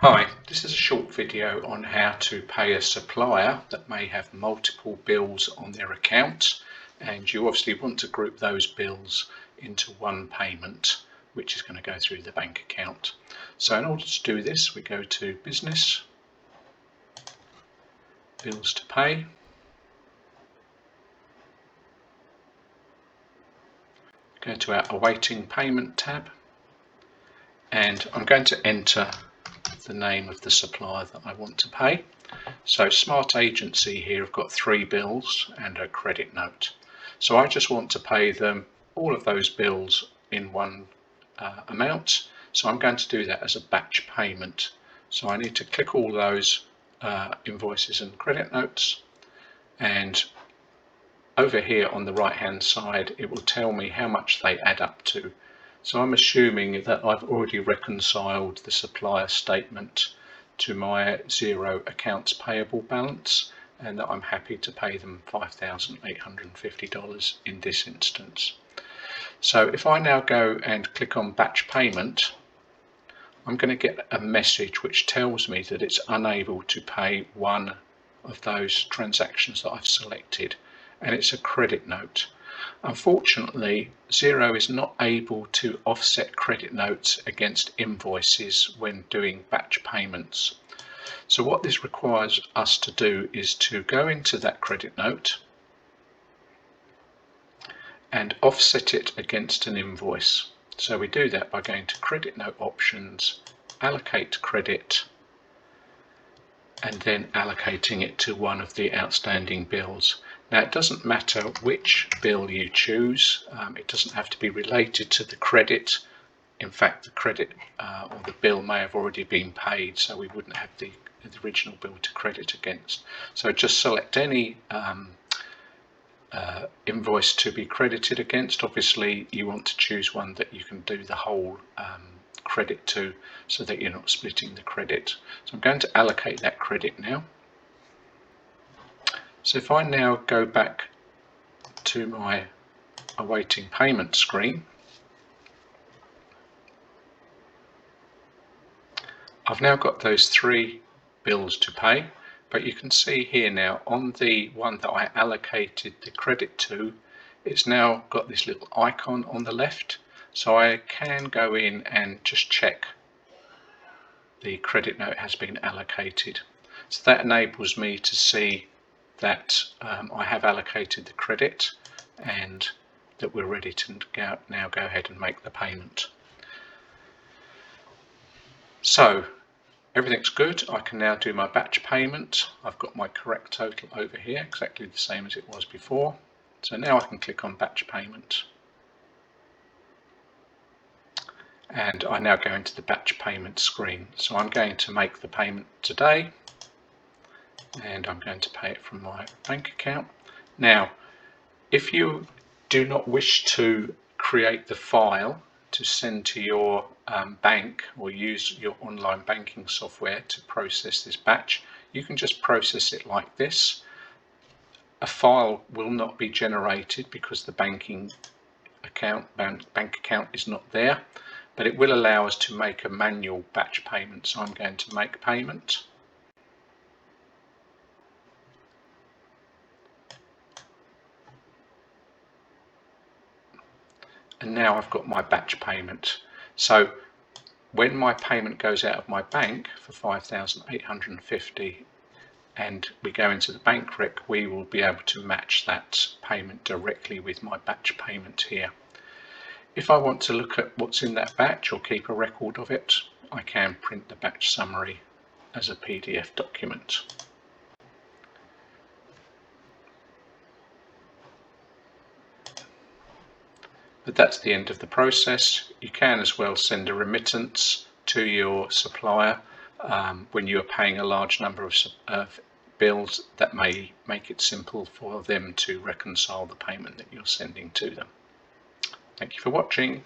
Hi, this is a short video on how to pay a supplier that may have multiple bills on their account, and you obviously want to group those bills into one payment which is going to go through the bank account. So in order to do this, we go to Business, Bills to Pay, go to our Awaiting Payment tab, and I'm going to enter the name of the supplier that I want to pay. So Smart Agency here have got 3 bills and a credit note. So I just want to pay them all of those bills in one amount. So I'm going to do that as a batch payment. So I need to click all those invoices and credit notes, and over here on the right hand side it will tell me how much they add up to. So I'm assuming that I've already reconciled the supplier statement to my Xero accounts payable balance, and that I'm happy to pay them $5,850 in this instance. So if I now go and click on batch payment, I'm going to get a message which tells me that it's unable to pay one of those transactions that I've selected, and it's a credit note. Unfortunately, Xero is not able to offset credit notes against invoices when doing batch payments. So what this requires us to do is to go into that credit note and offset it against an invoice. So we do that by going to Credit Note Options, Allocate Credit, and then allocating it to one of the outstanding bills. Now it doesn't matter which bill you choose, it doesn't have to be related to the credit. In fact, the credit or the bill may have already been paid, so we wouldn't have the original bill to credit against. So just select any invoice to be credited against. Obviously you want to choose one that you can do the whole credit to, so that you're not splitting the credit. So I'm going to allocate that credit now. So if I now go back to my awaiting payment screen, I've now got those 3 bills to pay, but you can see here now on the one that I allocated the credit to, it's now got this little icon on the left, so I can go in and just check the credit note has been allocated. So that enables me to see that I have allocated the credit and that we're ready to now go ahead and make the payment. So everything's good. I can now do my batch payment. I've got my correct total over here, exactly the same as it was before. So now I can click on batch payment, and I now go into the batch payment screen. So I'm going to make the payment today, and I'm going to pay it from my bank account. Now, if you do not wish to create the file to send to your bank or use your online banking software to process this batch, you can just process it like this. A file will not be generated because the bank account is not there, but it will allow us to make a manual batch payment. So I'm going to make payment. And now I've got my batch payment. So when my payment goes out of my bank for $5,850 and we go into the bank rec, we will be able to match that payment directly with my batch payment here. If I want to look at what's in that batch or keep a record of it, I can print the batch summary as a PDF document. But that's the end of the process. You can as well send a remittance to your supplier when you are paying a large number of bills. That may make it simple for them to reconcile the payment that you're sending to them. Thank you for watching.